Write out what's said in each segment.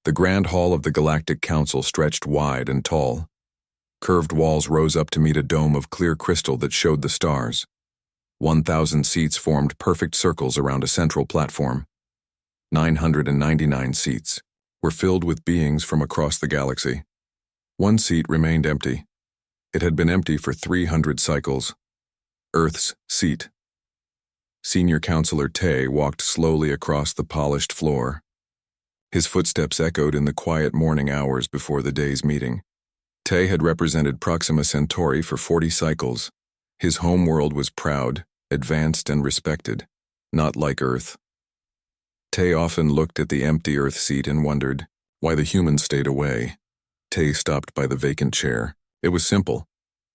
The grand hall of the Galactic Council stretched wide and tall. Curved walls rose up to meet a dome of clear crystal that showed the stars. 1,000 seats formed perfect circles around a central platform. 999 seats were filled with beings from across the galaxy. One seat remained empty. It had been empty for 300 cycles. Earth's seat. Senior Counselor Tay walked slowly across the polished floor. His footsteps echoed in the quiet morning hours before the day's meeting. Tay had represented Proxima Centauri for 40 cycles. His homeworld was proud, advanced, and respected, not like Earth. Tay often looked at the empty Earth seat and wondered why the humans stayed away. Tay stopped by the vacant chair. It was simple,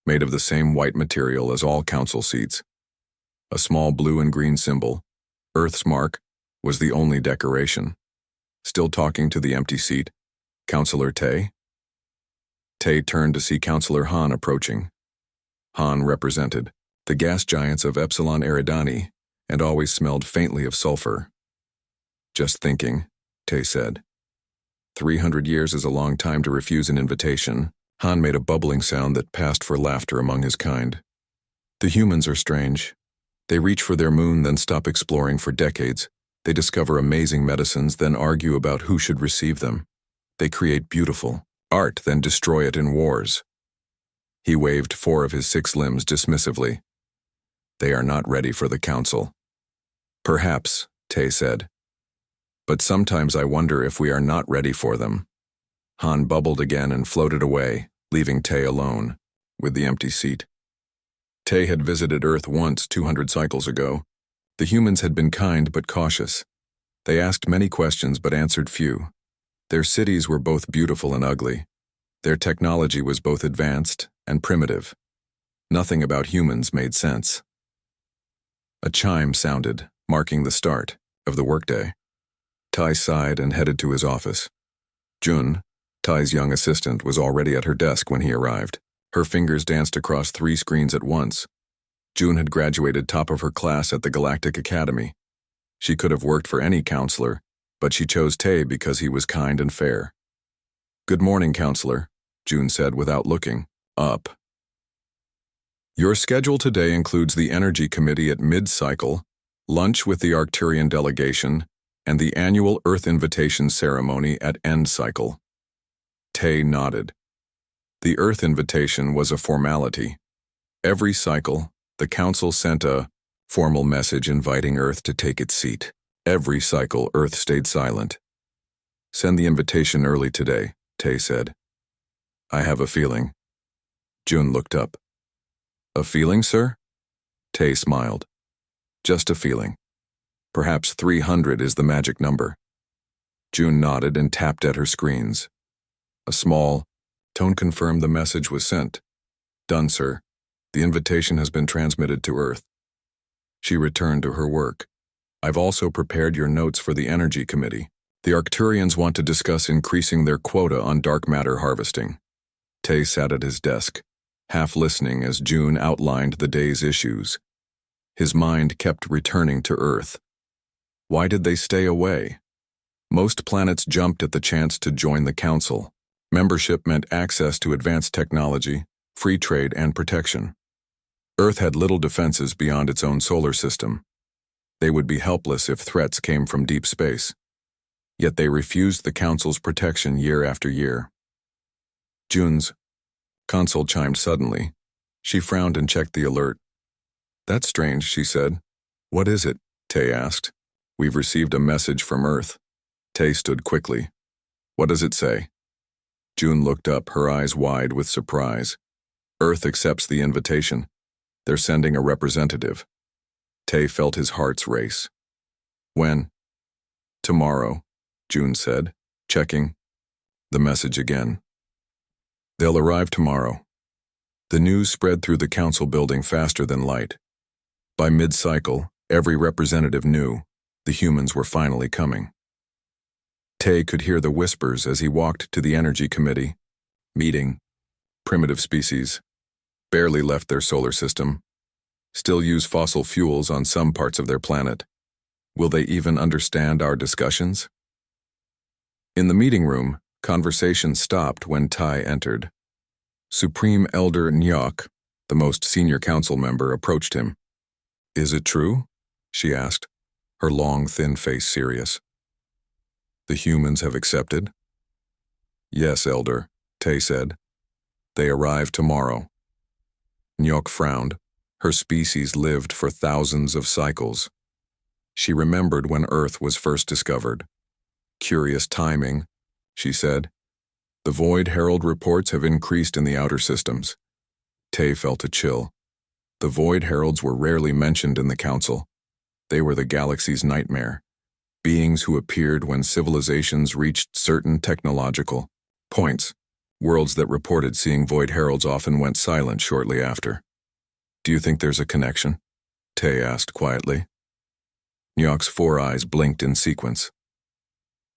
made of the same white material as all council seats. A small blue and green symbol, Earth's mark, was the only decoration. Still talking to the empty seat, Counselor Tay? Tay turned to see Counselor Han approaching. Han represented the gas giants of Epsilon Eridani and always smelled faintly of sulfur. Just thinking, Tay said. 300 years is a long time to refuse an invitation. Han made a bubbling sound that passed for laughter among his kind. The humans are strange. They reach for their moon, then stop exploring for decades. They discover amazing medicines, then argue about who should receive them. They create beautiful art, then destroy it in wars. He waved 4 of his 6 limbs dismissively. They are not ready for the council. Perhaps, Tay said. But sometimes I wonder if we are not ready for them. Han bubbled again and floated away, leaving Tay alone, with the empty seat. Tay had visited Earth once 200 cycles ago. The humans had been kind but cautious. They asked many questions but answered few. Their cities were both beautiful and ugly. Their technology was both advanced and primitive. Nothing about humans made sense. A chime sounded, marking the start of the workday. Tai sighed and headed to his office. Jun, Tai's young assistant, was already at her desk when he arrived. Her fingers danced across 3 screens at once. Jun had graduated top of her class at the Galactic Academy. She could have worked for any counselor, but she chose Tay because he was kind and fair. "Good morning, counselor," Jun said without looking up. "Your schedule today includes the Energy Committee at mid-cycle, lunch with the Arcturian delegation, and the annual Earth Invitation ceremony at end cycle." Tay nodded. The Earth Invitation was a formality. Every cycle, the Council sent a formal message inviting Earth to take its seat. Every cycle, Earth stayed silent. "Send the invitation early today," Tay said. "I have a feeling." Jun looked up. "A feeling, sir?" Tay smiled. "Just a feeling. Perhaps 300 is the magic number." Jun nodded and tapped at her screens. A small tone confirmed the message was sent. "Done, sir. The invitation has been transmitted to Earth." She returned to her work. "I've also prepared your notes for the Energy Committee. The Arcturians want to discuss increasing their quota on dark matter harvesting." Tay sat at his desk, half listening as Jun outlined the day's issues. His mind kept returning to Earth. Why did they stay away? Most planets jumped at the chance to join the Council. Membership meant access to advanced technology, free trade, and protection. Earth had little defenses beyond its own solar system. They would be helpless if threats came from deep space. Yet they refused the Council's protection year after year. Jun's console chimed suddenly. She frowned and checked the alert. "That's strange," she said. "What is it?" Tay asked. "We've received a message from Earth." Tay stood quickly. "What does it say?" Jun looked up, her eyes wide with surprise. "Earth accepts the invitation. They're sending a representative." Tay felt his heart's race. "When?" "Tomorrow," Jun said, checking the message again. "They'll arrive tomorrow." The news spread through the Council building faster than light. By mid-cycle, every representative knew the humans were finally coming. Tay could hear the whispers as he walked to the Energy Committee. Meeting. Primitive species. Barely left their solar system. Still use fossil fuels on some parts of their planet. Will they even understand our discussions? In the meeting room, conversation stopped when Tai entered. Supreme Elder Nyok, the most senior council member, approached him. "Is it true?" she asked, her long, thin face serious. "The humans have accepted?" "Yes, Elder," Tai said. "They arrive tomorrow." Nyok frowned. Her species lived for thousands of cycles. She remembered when Earth was first discovered. "Curious timing," she said. "The Void Herald reports have increased in the outer systems." Tai felt a chill. The Void Heralds were rarely mentioned in the council. They were the galaxy's nightmare, beings who appeared when civilizations reached certain technological points. Worlds that reported seeing Void Heralds often went silent shortly after. "Do you think there's a connection?" Tai asked quietly. Nyok's 4 eyes blinked in sequence.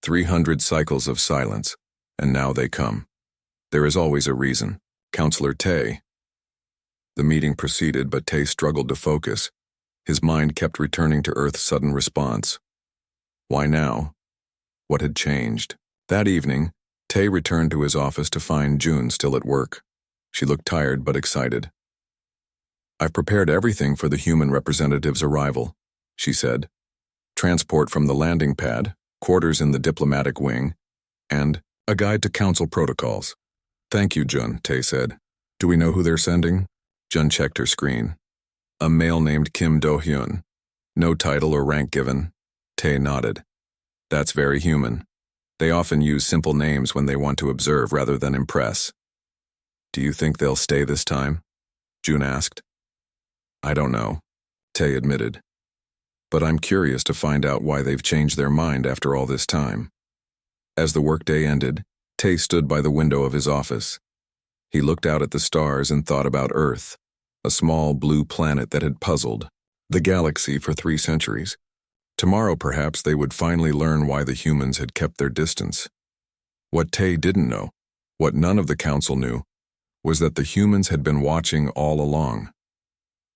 300 cycles of silence, and now they come. There is always a reason. Counselor Tai. The meeting proceeded, but Tai struggled to focus. His mind kept returning to Earth's sudden response. Why now? What had changed? That evening, Tai returned to his office to find June still at work. She looked tired but excited. "I've prepared everything for the human representative's arrival," she said. "Transport from the landing pad, quarters in the diplomatic wing, and a guide to council protocols." "Thank you, Jun," Tai said. "Do we know who they're sending?" Jun checked her screen. "A male named Kim Do-hyun. No title or rank given." Tai nodded. "That's very human. They often use simple names when they want to observe rather than impress." "Do you think they'll stay this time?" Jun asked. "I don't know," Tai admitted. "But I'm curious to find out why they've changed their mind after all this time." As the workday ended, Tai stood by the window of his office. He looked out at the stars and thought about Earth, a small blue planet that had puzzled the galaxy for 3 centuries. Tomorrow, perhaps, they would finally learn why the humans had kept their distance. What Tai didn't know, what none of the council knew, was that the humans had been watching all along.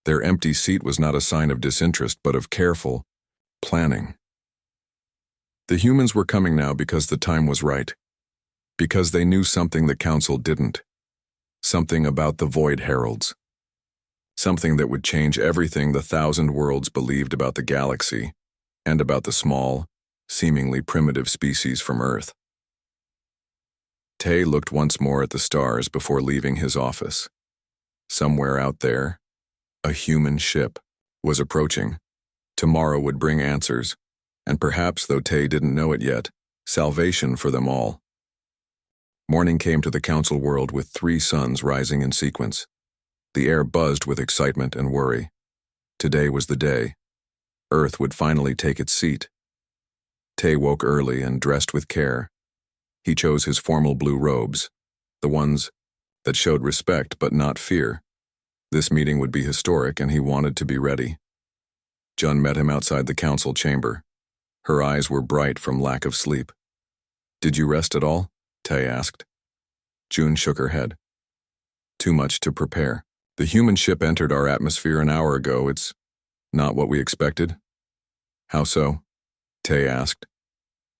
Their empty seat was not a sign of disinterest, but of careful planning. The humans were coming now because the time was right, because they knew something the council didn't, something about the Void Heralds, something that would change everything the 1,000 worlds believed about the galaxy and about the small, seemingly primitive species from Earth. Tai looked once more at the stars before leaving his office. Somewhere out there, a human ship was approaching. Tomorrow would bring answers, and perhaps, though Tai didn't know it yet, salvation for them all. Morning came to the council world with 3 suns rising in sequence. The air buzzed with excitement and worry. Today was the day. Earth would finally take its seat. Tai woke early and dressed with care. He chose his formal blue robes, the ones that showed respect but not fear. This meeting would be historic, and he wanted to be ready. Jun met him outside the council chamber. Her eyes were bright from lack of sleep. "Did you rest at all?" Tai asked. June shook her head. "Too much to prepare. The human ship entered our atmosphere an hour ago. It's not what we expected." "How so?" Tai asked.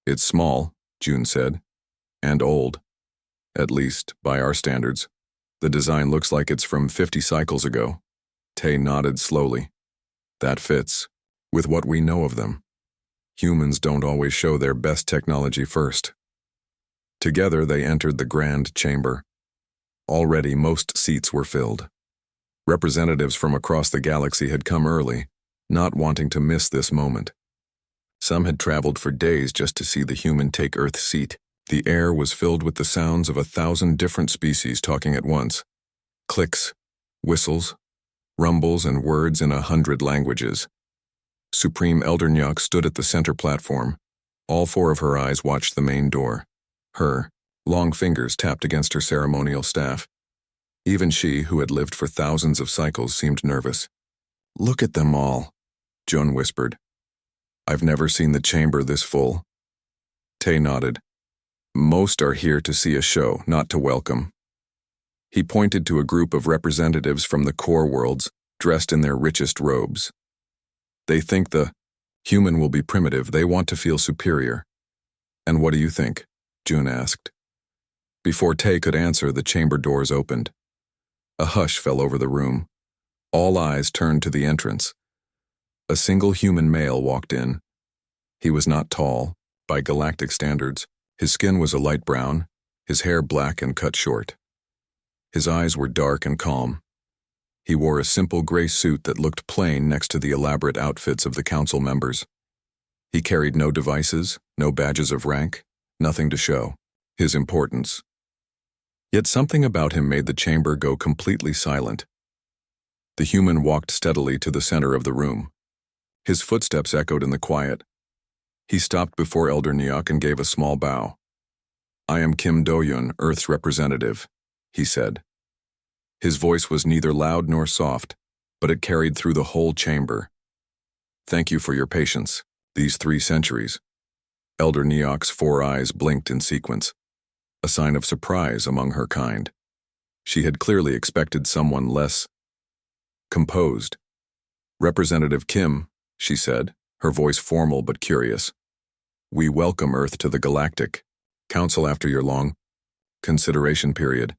"It's small," June said, "and old. At least, by our standards. The design looks like it's from 50 cycles ago." Tai nodded slowly. "That fits with what we know of them. Humans don't always show their best technology first." Together they entered the grand chamber. Already most seats were filled. Representatives from across the galaxy had come early, not wanting to miss this moment. Some had traveled for days just to see the human take Earth's seat. The air was filled with the sounds of 1,000 different species talking at once. Clicks, whistles, rumbles, and words in 100 languages. Supreme Elder Nyuk stood at the center platform. All 4 of her eyes watched the main door. Her long fingers tapped against her ceremonial staff. Even she, who had lived for thousands of cycles, seemed nervous. "Look at them all," Jun whispered. "I've never seen the chamber this full." Tai nodded. "Most are here to see a show, not to welcome." He pointed to a group of representatives from the core worlds, dressed in their richest robes. "They think the human will be primitive. They want to feel superior. And what do you think? June asked. Before Tay could answer, the chamber doors opened. A hush fell over the room. All eyes turned to the entrance. A single human male walked in. He was not tall, by galactic standards. His skin was a light brown, his hair black and cut short. His eyes were dark and calm. He wore a simple gray suit that looked plain next to the elaborate outfits of the council members. He carried no devices, no badges of rank, nothing to show his importance. Yet something about him made the chamber go completely silent. The human walked steadily to the center of the room. His footsteps echoed in the quiet. He stopped before Elder Nyok and gave a small bow. "I am Kim Do-yun, Earth's representative," he said. His voice was neither loud nor soft, but it carried through the whole chamber. "Thank you for your patience, these 3 centuries." Elder Nyok's 4 eyes blinked in sequence, a sign of surprise among her kind. She had clearly expected someone less composed. "Representative Kim," she said, her voice formal but curious. "We welcome Earth to the Galactic Council after your long consideration period.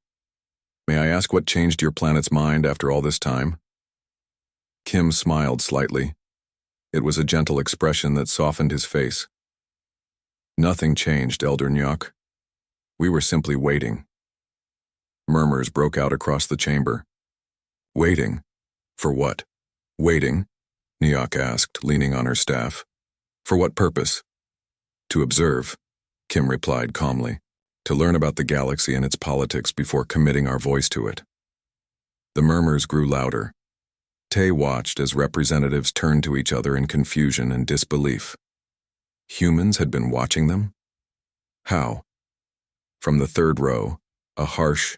May I ask what changed your planet's mind after all this time?" Kim smiled slightly. It was a gentle expression that softened his face. "Nothing changed, Elder Nyok. We were simply waiting." Murmurs broke out across the chamber. "Waiting? For what?" "Waiting?" Nyok asked, leaning on her staff. "For what purpose?" "To observe," Kim replied calmly. "To learn about the galaxy and its politics before committing our voice to it." The murmurs grew louder. Tay watched as representatives turned to each other in confusion and disbelief. Humans had been watching them? How? From the 3rd row, a harsh,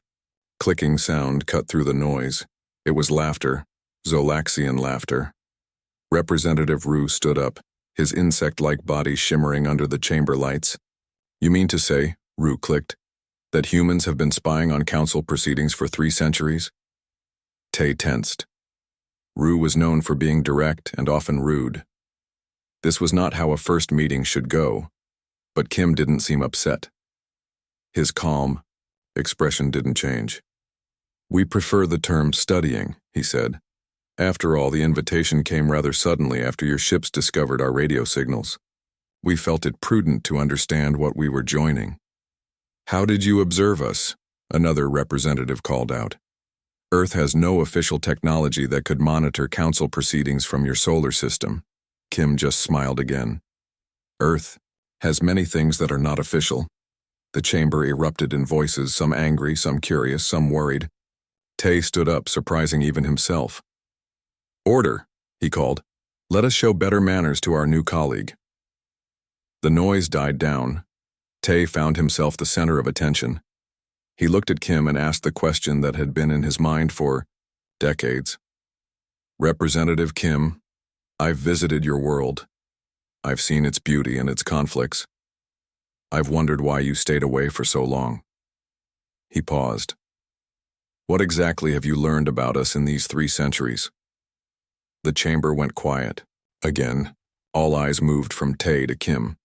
clicking sound cut through the noise. It was laughter, Zolaxian laughter. Representative Rue stood up, his insect-like body shimmering under the chamber lights. "You mean to say," Rue clicked, "that humans have been spying on council proceedings for 3 centuries? Tay tensed. Rue was known for being direct and often rude. This was not how a first meeting should go, but Kim didn't seem upset. His calm expression didn't change. "We prefer the term studying," he said. "After all, the invitation came rather suddenly after your ships discovered our radio signals. We felt it prudent to understand what we were joining." "How did you observe us?" another representative called out. "Earth has no official technology that could monitor council proceedings from your solar system." Kim just smiled again. "Earth has many things that are not official." The chamber erupted in voices, some angry, some curious, some worried. Tay stood up, surprising even himself. "Order," he called. "Let us show better manners to our new colleague." The noise died down. Tay found himself the center of attention. He looked at Kim and asked the question that had been in his mind for decades. "Representative Kim, I've visited your world. I've seen its beauty and its conflicts. I've wondered why you stayed away for so long." He paused. "What exactly have you learned about us in these 3 centuries?" The chamber went quiet. Again, all eyes moved from Tay to Kim.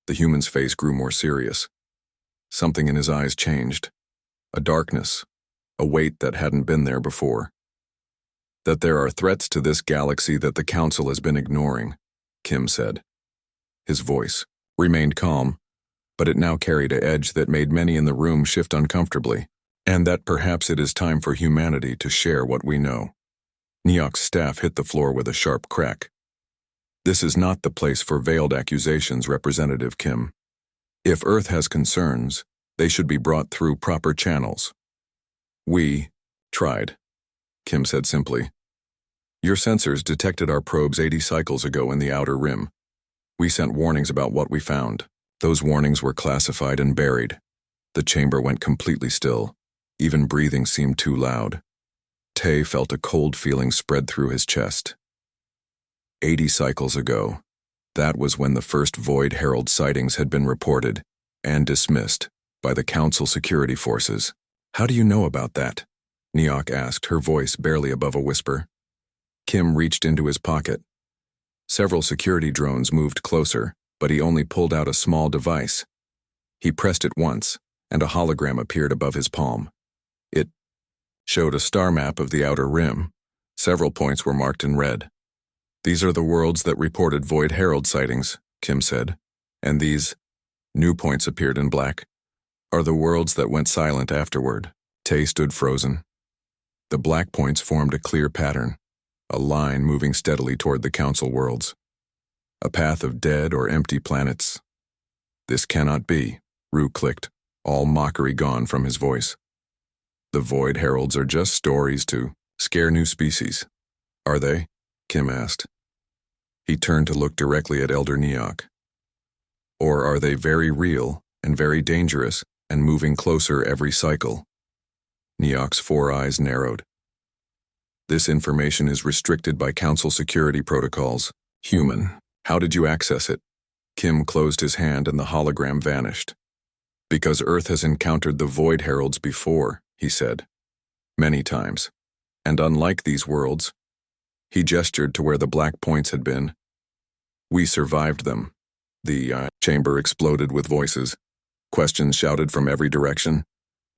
The human's face grew more serious. Something in his eyes changed. A darkness, a weight that hadn't been there before. "That there are threats to this galaxy that the Council has been ignoring," Kim said. His voice remained calm, but it now carried an edge that made many in the room shift uncomfortably, and that perhaps it is time for humanity to share what we know. Nyok's staff hit the floor with a sharp crack. "This is not the place for veiled accusations, Representative Kim. If Earth has concerns, they should be brought through proper channels." "We tried," Kim said simply. "Your sensors detected our probes 80 cycles ago in the outer rim. We sent warnings about what we found. Those warnings were classified and buried." The chamber went completely still. Even breathing seemed too loud. Tay felt a cold feeling spread through his chest. 80 cycles ago, that was when the first Void Herald sightings had been reported and dismissed by the Council security forces. "How do you know about that?" Nyok asked, her voice barely above a whisper. Kim reached into his pocket. Several security drones moved closer, but he only pulled out a small device. He pressed it once, and a hologram appeared above his palm. It showed a star map of the outer rim. Several points were marked in red. "These are the worlds that reported Void Herald sightings," Kim said. "And these new points appeared in black are the worlds that went silent afterward." Tay stood frozen. The black points formed a clear pattern, a line moving steadily toward the Council worlds. A path of dead or empty planets. "This cannot be," Rue clicked, all mockery gone from his voice. "The Void Heralds are just stories to scare new species." "Are they?" Kim asked. He turned to look directly at Elder Neok. "Or are they very real and very dangerous and moving closer every cycle?" Neok's 4 eyes narrowed. "This information is restricted by Council security protocols. Human, how did you access it?" Kim closed his hand and the hologram vanished. "Because Earth has encountered the Void Heralds before," he said. "Many times. And unlike these worlds," he gestured to where the black points had been, "we survived them." The chamber exploded with voices. Questions shouted from every direction.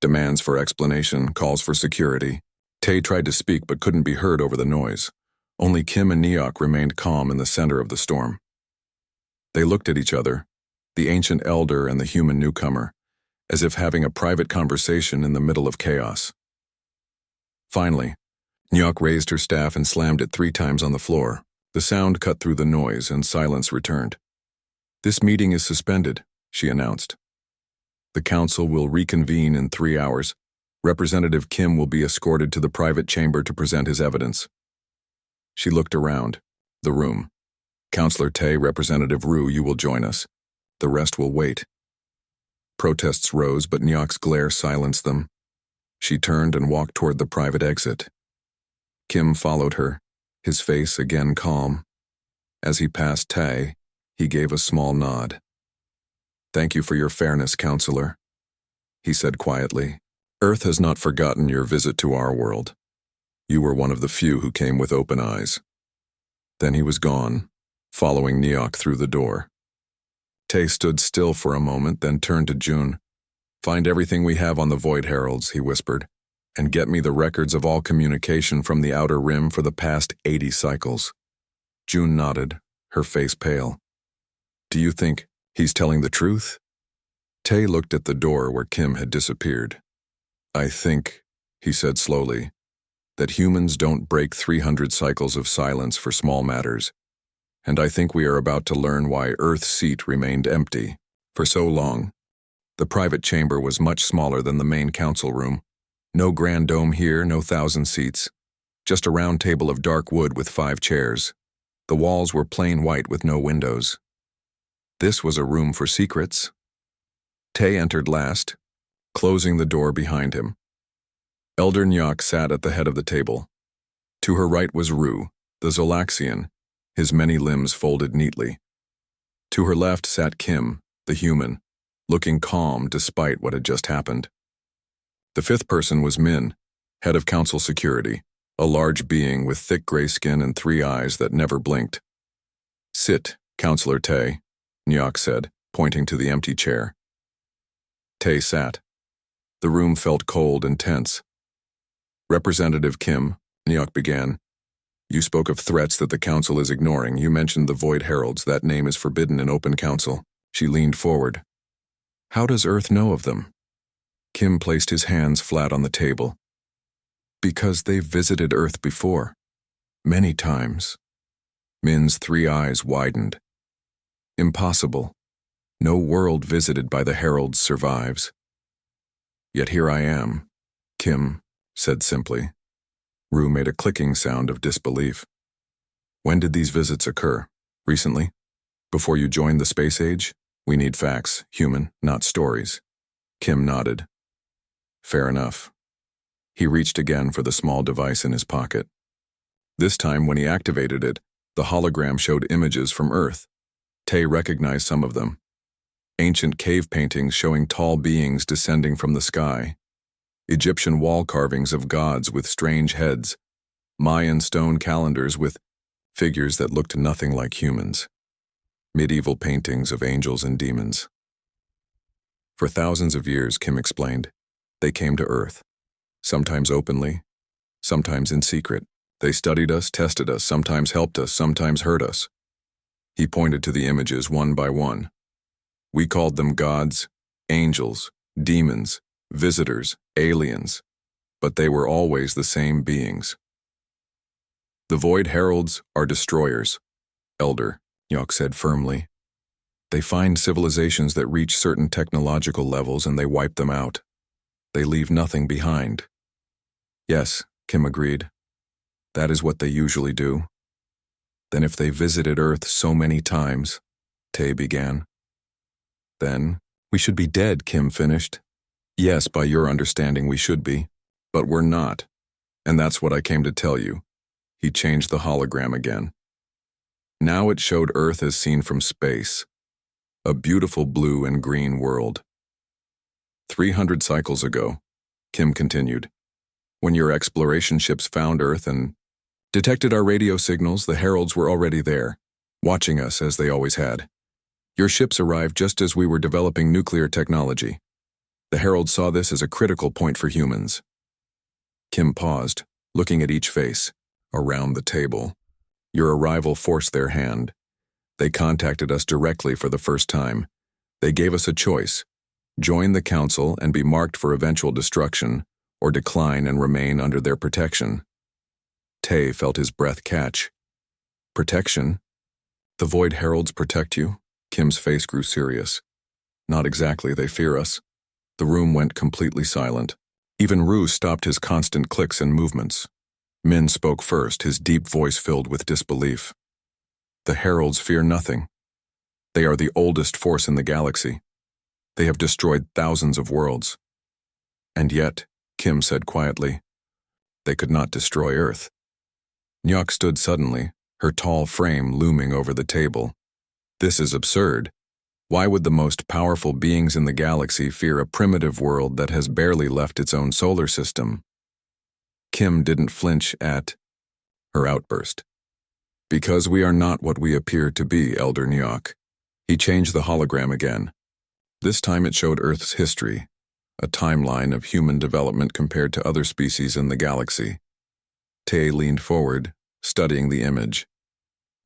Demands for explanation, calls for security. Tay tried to speak but couldn't be heard over the noise. Only Kim and Neok remained calm in the center of the storm. They looked at each other, the ancient elder and the human newcomer, as if having a private conversation in the middle of chaos. Finally, Neok raised her staff and slammed it 3 times on the floor. The sound cut through the noise and silence returned. "This meeting is suspended," she announced. "The council will reconvene in 3 hours. Representative Kim will be escorted to the private chamber to present his evidence." She looked around the room. "Councillor Tay, Representative Rue, you will join us. The rest will wait." Protests rose, but Neok's glare silenced them. She turned and walked toward the private exit. Kim followed her, his face again calm. As he passed Tay, he gave a small nod. "Thank you for your fairness, Counselor," he said quietly. "Earth has not forgotten your visit to our world. You were one of the few who came with open eyes." Then he was gone, following Neok through the door. Tay stood still for a moment, then turned to June. "Find everything we have on the Void Heralds," he whispered, "and get me the records of all communication from the Outer Rim for the past 80 cycles." June nodded, her face pale. "Do you think he's telling the truth?" Tay looked at the door where Kim had disappeared. "I think," he said slowly, "that humans don't break 300 cycles of silence for small matters. And I think we are about to learn why Earth's seat remained empty for so long." The private chamber was much smaller than the main council room. No grand dome here, no 1,000 seats. Just a round table of dark wood with 5 chairs. The walls were plain white with no windows. This was a room for secrets. Tay entered last, closing the door behind him. Elder Neok sat at the head of the table. To her right was Rue, the Zolaxian, his many limbs folded neatly. To her left sat Kim, the human, looking calm despite what had just happened. The 5th person was Min, head of council security, a large being with thick gray skin and 3 eyes that never blinked. "Sit, Councillor Tay," Neok said, pointing to the empty chair. Tay sat. The room felt cold and tense. "Representative Kim," Neok began, "you spoke of threats that the council is ignoring. You mentioned the Void Heralds. That name is forbidden in open council." She leaned forward. "How does Earth know of them?" Kim placed his hands flat on the table. "Because they've visited Earth before. Many times." Min's 3 eyes widened. "Impossible. No world visited by the Heralds survives." "Yet here I am," Kim said simply. Rue made a clicking sound of disbelief. "When did these visits occur? Recently? Before you joined the space age? We need facts, human, not stories." Kim nodded. "Fair enough." He reached again for the small device in his pocket. This time, when he activated it, the hologram showed images from Earth. Tay recognized some of them. Ancient cave paintings showing tall beings descending from the sky. Egyptian wall carvings of gods with strange heads. Mayan stone calendars with figures that looked nothing like humans. Medieval paintings of angels and demons. For thousands of years, Kim explained, they came to Earth, sometimes openly, sometimes in secret. They studied us, tested us, sometimes helped us, sometimes hurt us. He pointed to the images one by one. We called them gods, angels, demons, visitors, aliens, but they were always the same beings. The Void Heralds are destroyers, Elder Nyok said firmly. They find civilizations that reach certain technological levels and they wipe them out. They leave nothing behind. Yes, Kim agreed. That is what they usually do. Then if they visited Earth so many times, Tay began. Then, we should be dead, Kim finished. Yes, by your understanding we should be, but we're not. And that's what I came to tell you. He changed the hologram again. Now it showed Earth as seen from space. A beautiful blue and green world. 300 cycles ago, Kim continued, when your exploration ships found Earth and detected our radio signals, the heralds were already there, watching us as they always had. Your ships arrived just as we were developing nuclear technology. The heralds saw this as a critical point for humans. Kim paused, looking at each face, around the table. Your arrival forced their hand. They contacted us directly for the first time. They gave us a choice: join the council and be marked for eventual destruction, or decline and remain under their protection. Tay felt his breath catch. Protection? The Void Heralds protect you? Kim's face grew serious. Not exactly, they fear us. The room went completely silent. Even Rue stopped his constant clicks and movements. Min spoke first, his deep voice filled with disbelief. The Heralds fear nothing. They are the oldest force in the galaxy. They have destroyed thousands of worlds. And yet, Kim said quietly, they could not destroy Earth. Nyok stood suddenly, her tall frame looming over the table. This is absurd. Why would the most powerful beings in the galaxy fear a primitive world that has barely left its own solar system? Kim didn't flinch at her outburst. Because we are not what we appear to be, Elder Nyok. He changed the hologram again. This time it showed Earth's history, a timeline of human development compared to other species in the galaxy. Tay leaned forward, studying the image.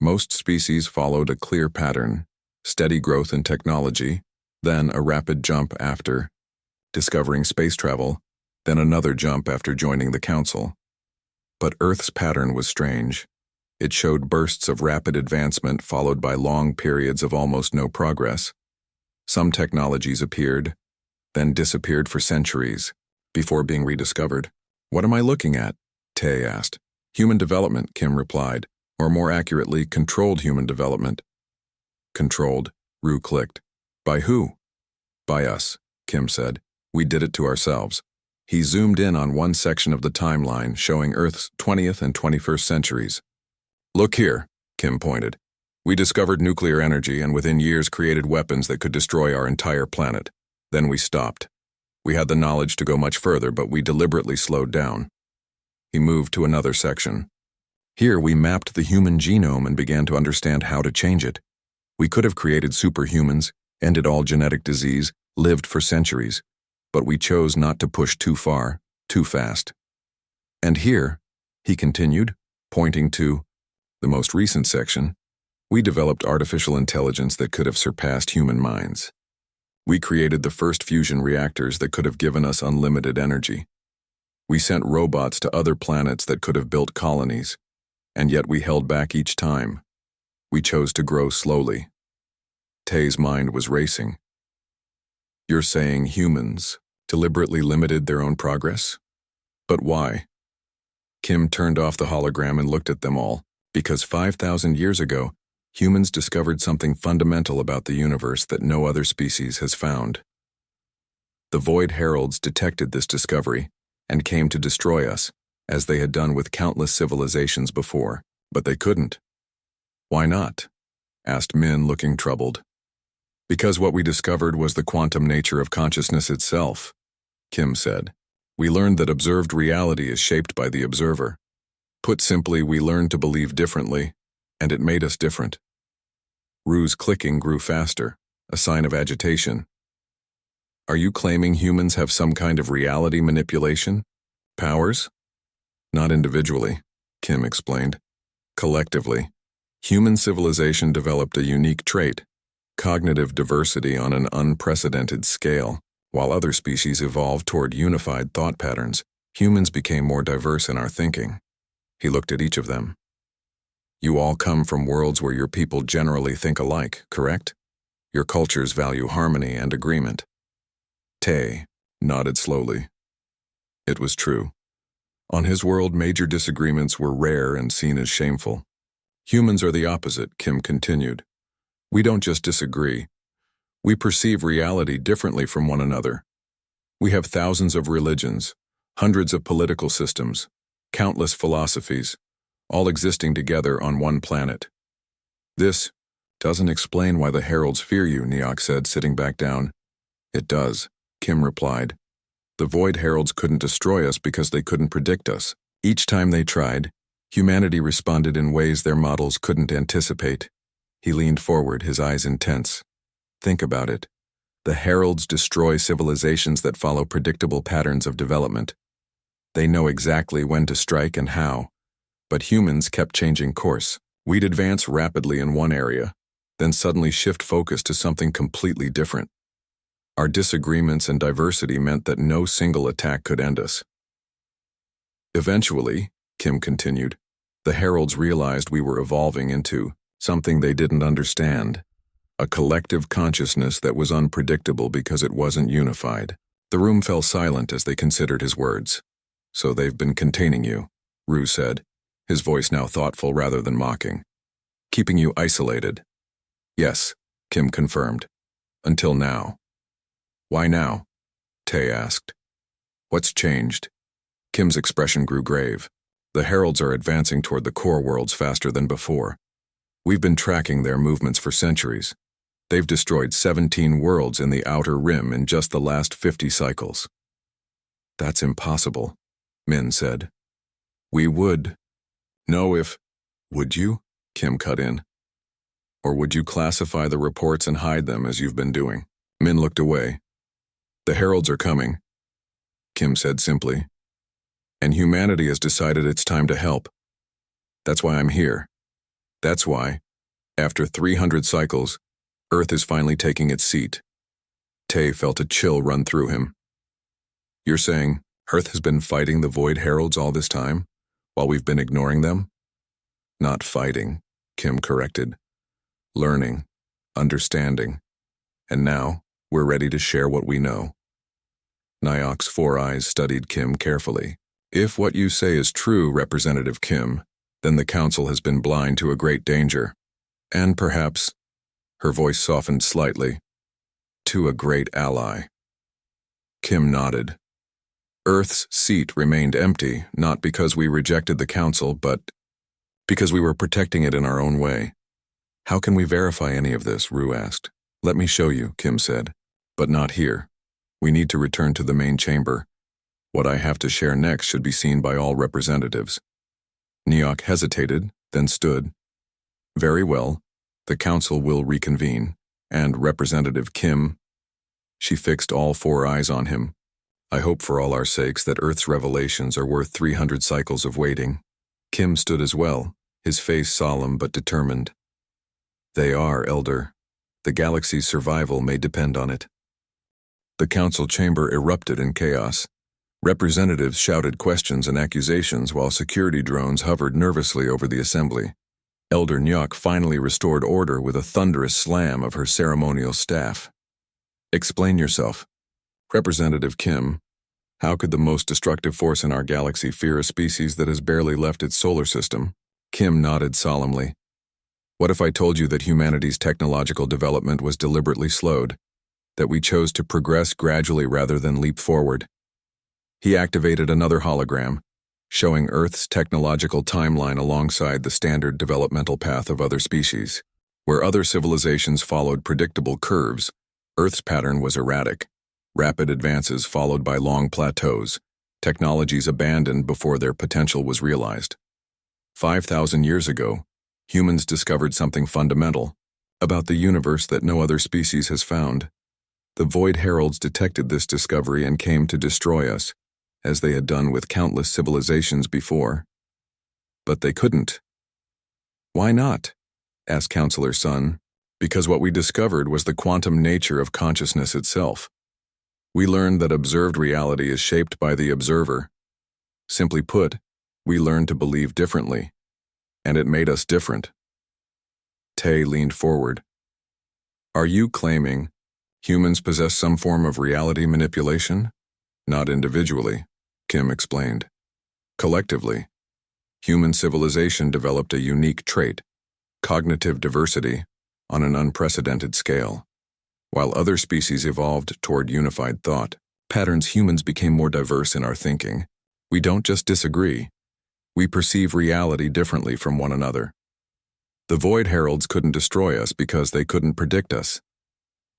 Most species followed a clear pattern: steady growth in technology, then a rapid jump after discovering space travel, then another jump after joining the council. But Earth's pattern was strange. It showed bursts of rapid advancement followed by long periods of almost no progress. Some technologies appeared, then disappeared for centuries, before being rediscovered. What am I looking at? Tay asked. Human development, Kim replied, or more accurately, controlled human development. Controlled, Rue clicked. By who? By us, Kim said. We did it to ourselves. He zoomed in on one section of the timeline showing Earth's 20th and 21st centuries. Look here, Kim pointed. We discovered nuclear energy and within years created weapons that could destroy our entire planet. Then we stopped. We had the knowledge to go much further, but we deliberately slowed down. He moved to another section. Here we mapped the human genome and began to understand how to change it. We could have created superhumans, ended all genetic disease, lived for centuries, but we chose not to push too far, too fast. And here, he continued, pointing to the most recent section, we developed artificial intelligence that could have surpassed human minds. We created the first fusion reactors that could have given us unlimited energy. We sent robots to other planets that could have built colonies, and yet we held back each time. We chose to grow slowly. Tay's mind was racing. You're saying humans deliberately limited their own progress? But why? Kim turned off the hologram and looked at them all. Because 5,000 years ago, humans discovered something fundamental about the universe that no other species has found. The Void Heralds detected this discovery and came to destroy us, as they had done with countless civilizations before, but they couldn't. Why not? Asked Min, looking troubled. Because what we discovered was the quantum nature of consciousness itself, Kim said. We learned that observed reality is shaped by the observer. Put simply, we learned to believe differently, and it made us different. Rue's clicking grew faster, a sign of agitation. Are you claiming humans have some kind of reality manipulation? Powers? Not individually, Kim explained. Collectively, human civilization developed a unique trait, cognitive diversity on an unprecedented scale. While other species evolved toward unified thought patterns, humans became more diverse in our thinking. He looked at each of them. You all come from worlds where your people generally think alike, correct? Your cultures value harmony and agreement. Tay nodded slowly. It was true. On his world, major disagreements were rare and seen as shameful. Humans are the opposite, Kim continued. We don't just disagree. We perceive reality differently from one another. We have thousands of religions, hundreds of political systems, countless philosophies, all existing together on one planet. This doesn't explain why the heralds fear you, Neok said, sitting back down. It does, Kim replied. The Void Heralds couldn't destroy us because they couldn't predict us. Each time they tried, humanity responded in ways their models couldn't anticipate. He leaned forward, his eyes intense. Think about it. The Heralds destroy civilizations that follow predictable patterns of development. They know exactly when to strike and how. But humans kept changing course. We'd advance rapidly in one area, then suddenly shift focus to something completely different. Our disagreements and diversity meant that no single attack could end us. Eventually, Kim continued, the Heralds realized we were evolving into something they didn't understand, a collective consciousness that was unpredictable because it wasn't unified. The room fell silent as they considered his words. So they've been containing you, Rue said, his voice now thoughtful rather than mocking. Keeping you isolated. Yes, Kim confirmed. Until now. Why now? Tay asked. What's changed? Kim's expression grew grave. The Heralds are advancing toward the core worlds faster than before. We've been tracking their movements for centuries. They've destroyed 17 worlds in the outer rim in just the last 50 cycles. That's impossible, Min said. We would know if... Would you? Kim cut in. Or would you classify the reports and hide them as you've been doing? Min looked away. The Heralds are coming, Kim said simply. And humanity has decided it's time to help. That's why I'm here. That's why, after 300 cycles, Earth is finally taking its seat. Tay felt a chill run through him. You're saying Earth has been fighting the Void Heralds all this time, while we've been ignoring them? Not fighting, Kim corrected. Learning, understanding. And now, we're ready to share what we know. Nyok's 4 eyes studied Kim carefully. If what you say is true, Representative Kim, then the Council has been blind to a great danger. And perhaps, her voice softened slightly, to a great ally. Kim nodded. Earth's seat remained empty, not because we rejected the Council, but because we were protecting it in our own way. How can we verify any of this? Rue asked. Let me show you, Kim said. But not here. We need to return to the main chamber. What I have to share next should be seen by all representatives. Neok hesitated, then stood. Very well. The Council will reconvene. And Representative Kim... She fixed all 4 eyes on him. I hope for all our sakes that Earth's revelations are worth 300 cycles of waiting. Kim stood as well, his face solemn but determined. They are, Elder. The galaxy's survival may depend on it. The Council chamber erupted in chaos. Representatives shouted questions and accusations while security drones hovered nervously over the assembly. Elder Nyok finally restored order with a thunderous slam of her ceremonial staff. Explain yourself. Representative Kim, how could the most destructive force in our galaxy fear a species that has barely left its solar system? Kim nodded solemnly. What if I told you that humanity's technological development was deliberately slowed, that we chose to progress gradually rather than leap forward? He activated another hologram, showing Earth's technological timeline alongside the standard developmental path of other species. Where other civilizations followed predictable curves, Earth's pattern was erratic. Rapid advances followed by long plateaus, technologies abandoned before their potential was realized. 5,000 years ago, humans discovered something fundamental about the universe that no other species has found. The Void Heralds detected this discovery and came to destroy us, as they had done with countless civilizations before. But they couldn't. Why not? Asked Counselor Sun. Because what we discovered was the quantum nature of consciousness itself. We learned that observed reality is shaped by the observer. Simply put, we learned to believe differently, and it made us different. Tay leaned forward. Are you claiming humans possess some form of reality manipulation? Not individually, Kim explained. Collectively, human civilization developed a unique trait, cognitive diversity, on an unprecedented scale. While other species evolved toward unified thought patterns, humans became more diverse in our thinking. We don't just disagree. We perceive reality differently from one another. The Void Heralds couldn't destroy us because they couldn't predict us.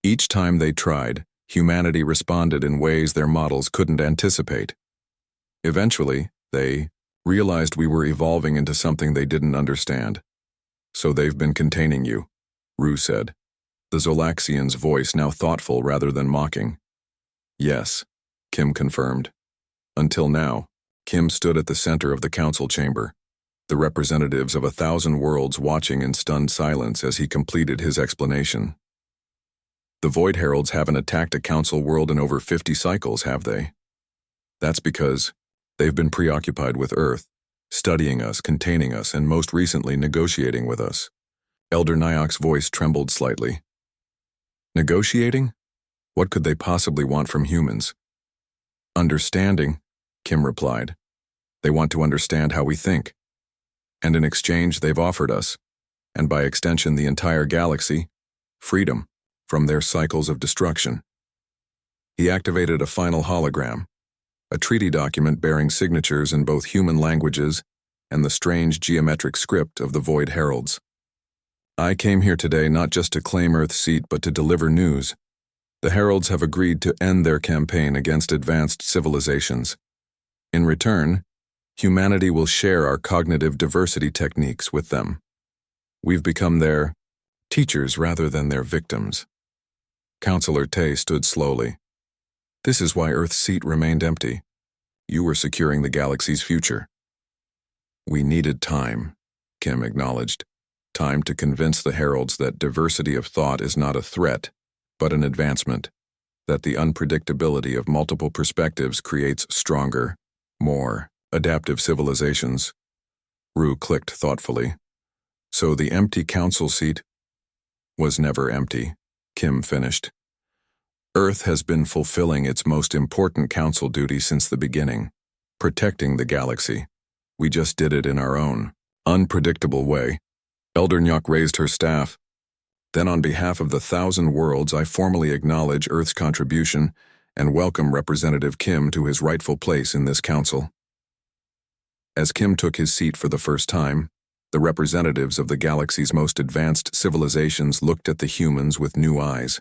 Each time they tried, humanity responded in ways their models couldn't anticipate. Eventually, they realized we were evolving into something they didn't understand. So they've been containing you, Rue said, the Zolaxian's voice now thoughtful rather than mocking. Yes, Kim confirmed. Until now, Kim stood at the center of the council chamber, the representatives of 1,000 worlds watching in stunned silence as he completed his explanation. The Void Heralds haven't attacked a council world in over 50 cycles, have they? That's because they've been preoccupied with Earth, studying us, containing us, and most recently negotiating with us. Elder Nyack's voice trembled slightly. Negotiating? What could they possibly want from humans? Understanding, Kim replied. They want to understand how we think. And in exchange, they've offered us, and by extension the entire galaxy, freedom from their cycles of destruction. He activated a final hologram, a treaty document bearing signatures in both human languages and the strange geometric script of the Void Heralds. I came here today not just to claim Earth's seat but to deliver news. The Heralds have agreed to end their campaign against advanced civilizations. In return, humanity will share our cognitive diversity techniques with them. We've become their teachers rather than their victims. Counselor Tay stood slowly. This is why Earth's seat remained empty. You were securing the galaxy's future. We needed time, Kim acknowledged. Time to convince the Heralds that diversity of thought is not a threat, but an advancement. That the unpredictability of multiple perspectives creates stronger, more adaptive civilizations. Rue clicked thoughtfully. So the empty council seat was never empty, Kim finished. Earth has been fulfilling its most important council duty since the beginning, protecting the galaxy. We just did it in our own, unpredictable way. Elder Nyack raised her staff. Then on behalf of the 1,000 worlds, I formally acknowledge Earth's contribution and welcome Representative Kim to his rightful place in this council. As Kim took his seat for the first time, the representatives of the galaxy's most advanced civilizations looked at the humans with new eyes.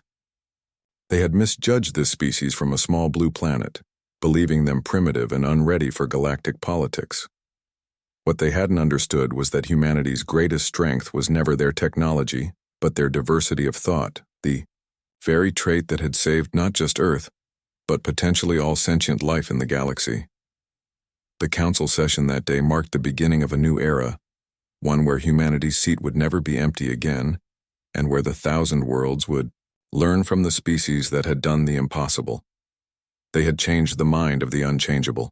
They had misjudged this species from a small blue planet, believing them primitive and unready for galactic politics. What they hadn't understood was that humanity's greatest strength was never their technology, but their diversity of thought, the very trait that had saved not just Earth, but potentially all sentient life in the galaxy. The council session that day marked the beginning of a new era, one where humanity's seat would never be empty again, and where the 1,000 worlds would learn from the species that had done the impossible. They had changed the mind of the unchangeable.